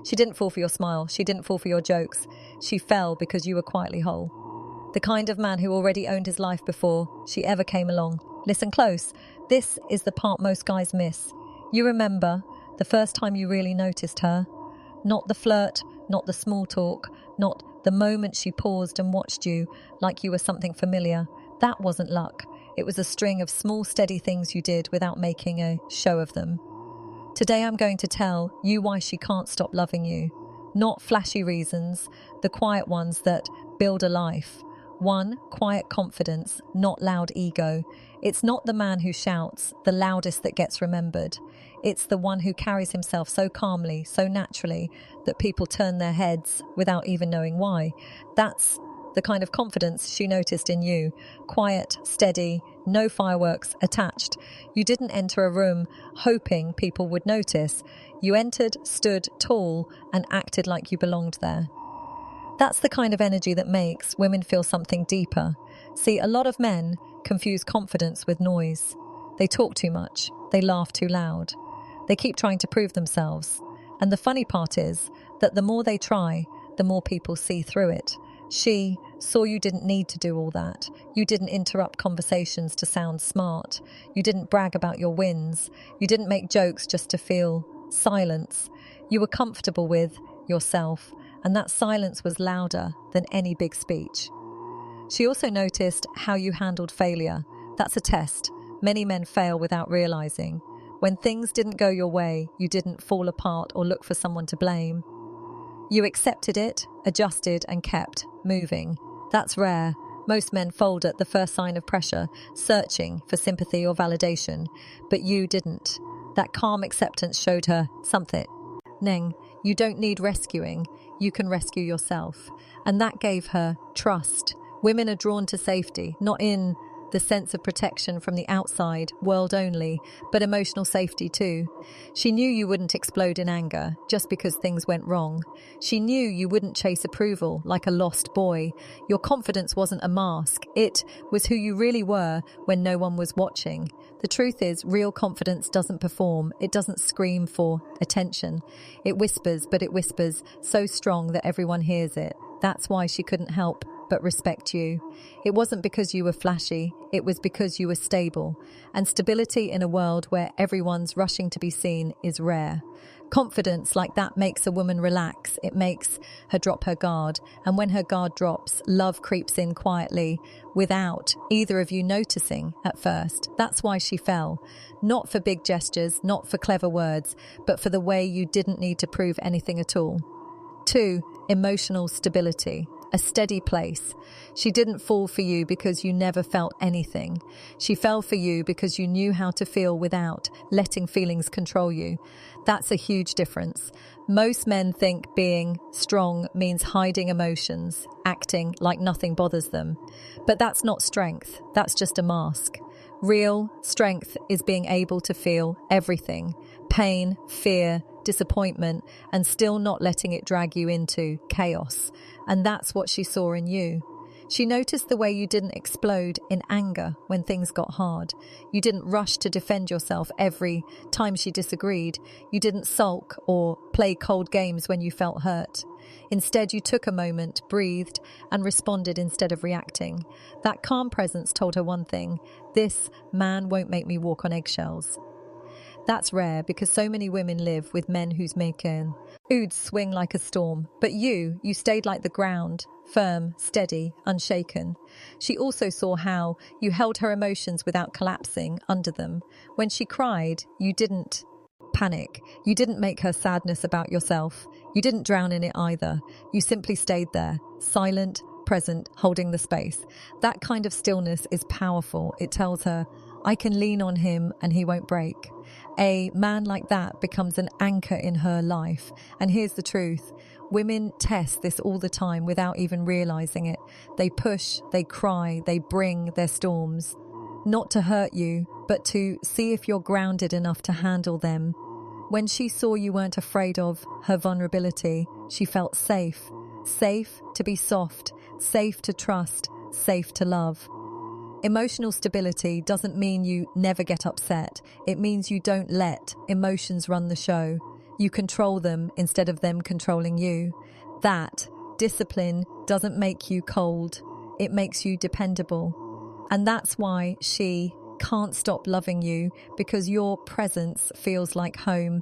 She didn't fall for your smile. She didn't fall for your jokes. She fell because you were quietly whole. The kind of man who already owned his life before she ever came along. Listen close. This is the part most guys miss. You remember the first time you really noticed her? Not the flirt, not the small talk, not the moment she paused and watched you like you were something familiar. That wasn't luck. It was a string of small, steady things you did without making a show of them. Today I'm going to tell you why she can't stop loving you. Not flashy reasons, the quiet ones that build a life. One, quiet confidence, not loud ego. It's not the man who shouts, the loudest that gets remembered. It's the one who carries himself so calmly, so naturally, that people turn their heads without even knowing why. That's the kind of confidence she noticed in you. Quiet, steady, no fireworks attached. You didn't enter a room hoping people would notice. You entered, stood tall, and acted like you belonged there. That's the kind of energy that makes women feel something deeper. See, a lot of men confuse confidence with noise. They talk too much. They laugh too loud. They keep trying to prove themselves. And the funny part is that the more they try, the more people see through it. She saw you didn't need to do all that. You didn't interrupt conversations to sound smart. You didn't brag about your wins. You didn't make jokes just to feel silence. You were comfortable with yourself, and that silence was louder than any big speech. She also noticed how you handled failure. That's a test. Many men fail without realizing. When things didn't go your way, you didn't fall apart or look for someone to blame. You accepted it, adjusted, and kept moving. That's rare. Most men fold at the first sign of pressure, searching for sympathy or validation. But you didn't. That calm acceptance showed her something. Neng, you don't need rescuing. You can rescue yourself. And that gave her trust. Women are drawn to safety, not in the sense of protection from the outside world only, but emotional safety too. She knew you wouldn't explode in anger just because things went wrong. She knew you wouldn't chase approval like a lost boy. Your confidence wasn't a mask. It was who you really were when no one was watching. The truth is, real confidence doesn't perform. It doesn't scream for attention. It whispers, but it whispers so strong that everyone hears it. That's why she couldn't help but respect you. It wasn't because you were flashy, it was because you were stable. And stability in a world where everyone's rushing to be seen is rare. Confidence like that makes a woman relax. It makes her drop her guard. And when her guard drops, love creeps in quietly without either of you noticing at first. That's why she fell. Not for big gestures, not for clever words, but for the way you didn't need to prove anything at all. 2, emotional stability. A steady place. She didn't fall for you because you never felt anything. She fell for you because you knew how to feel without letting feelings control you. That's a huge difference. Most men think being strong means hiding emotions, acting like nothing bothers them. But that's not strength. That's just a mask. Real strength is being able to feel everything. Pain, fear, disappointment, and still not letting it drag you into chaos. And that's what she saw in you. She noticed the way you didn't explode in anger when things got hard. You didn't rush to defend yourself every time she disagreed. You didn't sulk or play cold games when you felt hurt. Instead, you took a moment, breathed, and responded instead of reacting. That calm presence told her one thing: this man won't make me walk on eggshells. That's rare because so many women live with men whose moods swing like a storm. But you stayed like the ground, firm, steady, unshaken. She also saw how you held her emotions without collapsing under them. When she cried, you didn't panic. You didn't make her sadness about yourself. You didn't drown in it either. You simply stayed there, silent, present, holding the space. That kind of stillness is powerful. It tells her, I can lean on him and he won't break. A man like that becomes an anchor in her life. And here's the truth. Women test this all the time without even realizing it. They push, they cry, they bring their storms. Not to hurt you, but to see if you're grounded enough to handle them. When she saw you weren't afraid of her vulnerability, she felt safe. Safe to be soft, safe to trust, safe to love. Emotional stability doesn't mean you never get upset. It means you don't let emotions run the show. You control them instead of them controlling you. That discipline doesn't make you cold. It makes you dependable. And that's why she can't stop loving you, because your presence feels like home.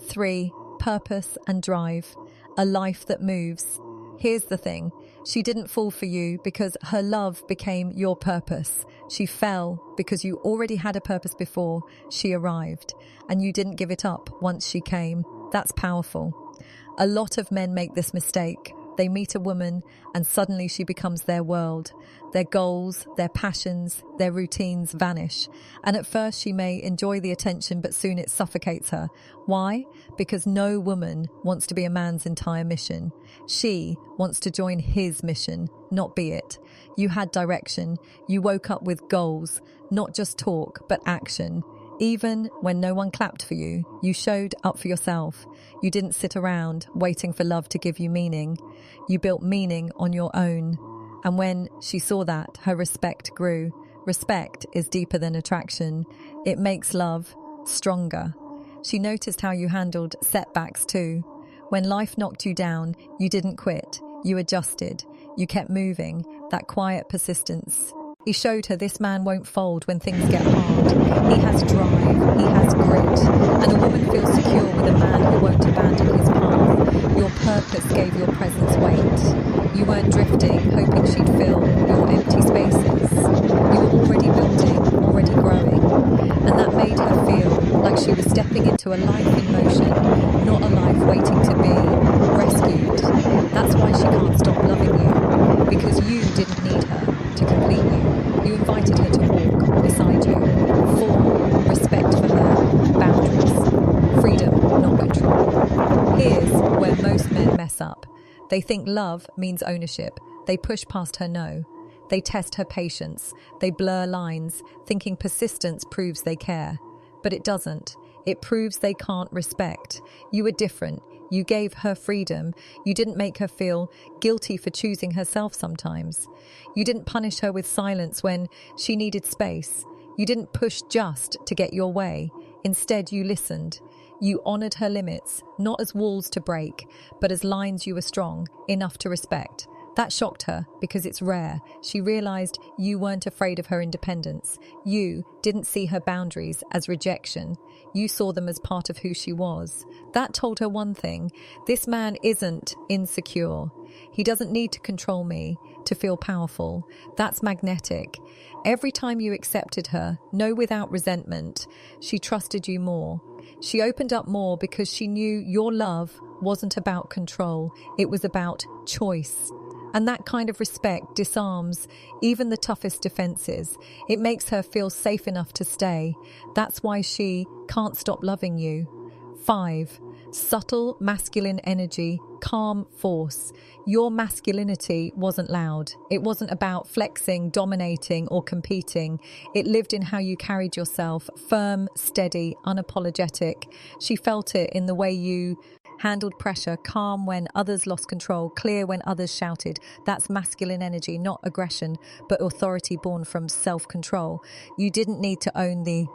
3. Purpose and drive. A life that moves. Here's the thing. She didn't fall for you because her love became your purpose. She fell because you already had a purpose before she arrived, and you didn't give it up once she came. That's powerful. A lot of men make this mistake. They meet a woman and suddenly she becomes their world. Their goals, their passions, their routines vanish. And at first she may enjoy the attention, but soon it suffocates her. Why? Because no woman wants to be a man's entire mission. She wants to join his mission, not be it. You had direction. You woke up with goals, not just talk, but action. Even when no one clapped for you, you showed up for yourself. You didn't sit around waiting for love to give you meaning. You built meaning on your own. And when she saw that, her respect grew. Respect is deeper than attraction. It makes love stronger. She noticed how you handled setbacks too. When life knocked you down, you didn't quit. You adjusted. You kept moving. That quiet persistence. He showed her this man won't fold when things get hard. He has drive, he has grit, and a woman feels secure with a man who won't abandon his path. Your purpose gave your presence weight. You weren't drifting, hoping she'd fill your empty spaces. You were already building, already growing, and that made her feel like she was stepping into a life in motion, not a life waiting to be rescued. That's why she can't stop loving you, because you didn't need her to complete you. You invited her to walk beside you. 4. Respect for her boundaries. Freedom, not control. Here's where most men mess up. They think love means ownership. They push past her no. They test her patience. They blur lines, thinking persistence proves they care. But it doesn't. It proves they can't respect. You were different. You gave her freedom. You didn't make her feel guilty for choosing herself sometimes. You didn't punish her with silence when she needed space. You didn't push just to get your way. Instead, you listened. You honored her limits, not as walls to break, but as lines you were strong enough to respect. That shocked her because it's rare. She realized you weren't afraid of her independence. You didn't see her boundaries as rejection. You saw them as part of who she was. That told her one thing. This man isn't insecure. He doesn't need to control me to feel powerful. That's magnetic. Every time you accepted her, no without resentment, she trusted you more. She opened up more because she knew your love wasn't about control. It was about choice. And that kind of respect disarms even the toughest defenses. It makes her feel safe enough to stay. That's why she can't stop loving you. 5. Subtle masculine energy, calm force. Your masculinity wasn't loud. It wasn't about flexing, dominating, or competing. It lived in how you carried yourself, firm, steady, unapologetic. She felt it in the way you handled pressure, calm when others lost control, clear when others shouted. That's masculine energy, not aggression, but authority born from self-control. You didn't need to own the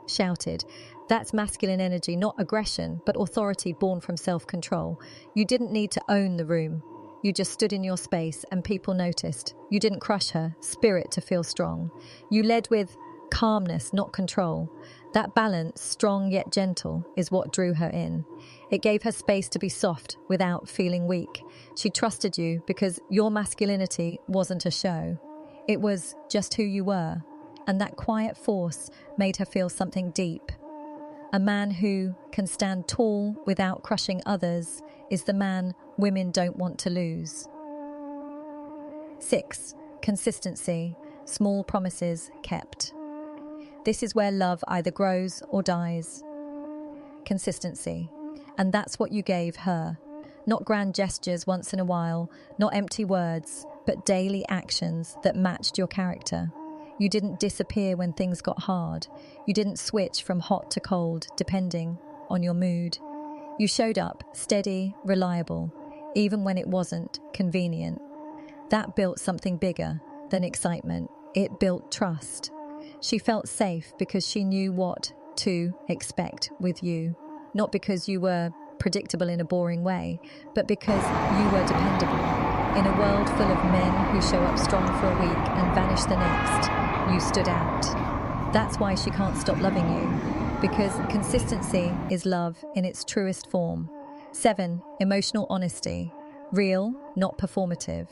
shouted. That's masculine energy, not aggression, but authority born from self-control. You didn't need to own the room. You just stood in your space and people noticed. You didn't crush her spirit to feel strong. You led with calmness, not control. That balance, strong yet gentle, is what drew her in. It gave her space to be soft without feeling weak. She trusted you because your masculinity wasn't a show. It was just who you were. And that quiet force made her feel something deep. A man who can stand tall without crushing others is the man women don't want to lose. 6. Consistency, small promises kept. This is where love either grows or dies. Consistency. And that's what you gave her. Not grand gestures once in a while, not empty words, but daily actions that matched your character. You didn't disappear when things got hard. You didn't switch from hot to cold, depending on your mood. You showed up, steady, reliable, even when it wasn't convenient. That built something bigger than excitement. It built trust. She felt safe because she knew what to expect with you. Not because you were predictable in a boring way, but because you were dependable. In a world full of men who show up strong for a week and vanish the next, you stood out. That's why she can't stop loving you, because consistency is love in its truest form. 7. Emotional honesty. Real, not performative.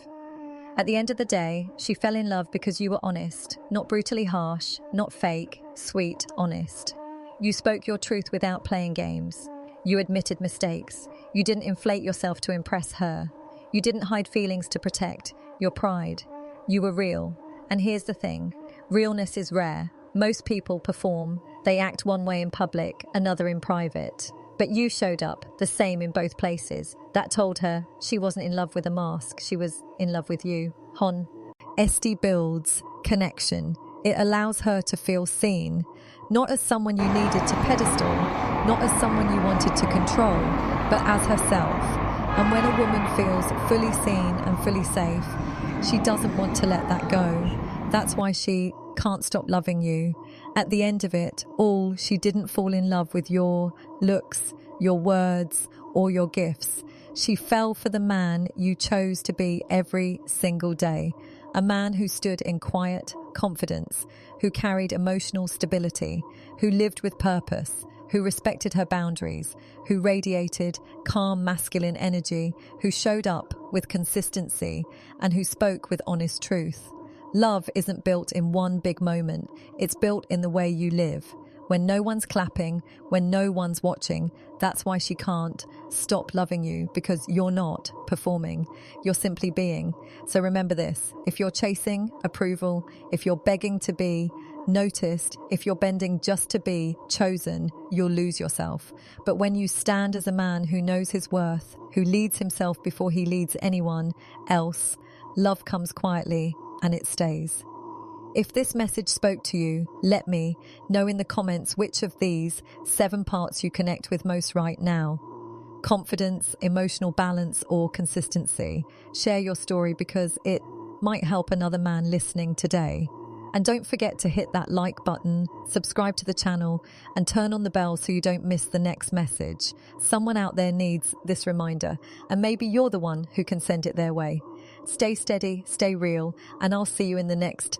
At the end of the day, she fell in love because you were honest, not brutally harsh, not fake, sweet, honest. You spoke your truth without playing games. You admitted mistakes. You didn't inflate yourself to impress her. You didn't hide feelings to protect your pride. You were real. And here's the thing, realness is rare. Most people perform. They act one way in public, another in private. But you showed up, the same in both places. That told her she wasn't in love with a mask, she was in love with you. Hon. SD builds connection. It allows her to feel seen, not as someone you needed to pedestal, not as someone you wanted to control, but as herself. And when a woman feels fully seen and fully safe, she doesn't want to let that go. That's why she can't stop loving you. At the end of it all, she didn't fall in love with your looks, your words, or your gifts. She fell for the man you chose to be every single day. A man who stood in quiet confidence, who carried emotional stability, who lived with purpose, who respected her boundaries, who radiated calm masculine energy, who showed up with consistency, and who spoke with honest truth. Love isn't built in one big moment. It's built in the way you live. When no one's clapping, when no one's watching, that's why she can't stop loving you, because you're not performing. You're simply being. So remember this, if you're chasing approval, if you're begging to be noticed, if you're bending just to be chosen, you'll lose yourself. But when you stand as a man who knows his worth, who leads himself before he leads anyone else, love comes quietly and it stays. If this message spoke to you, let me know in the comments which of these 7 parts you connect with most right now. Confidence, emotional balance, or consistency. Share your story because it might help another man listening today. And don't forget to hit that like button, subscribe to the channel, and turn on the bell so you don't miss the next message. Someone out there needs this reminder, and maybe you're the one who can send it their way. Stay steady, stay real, and I'll see you in the next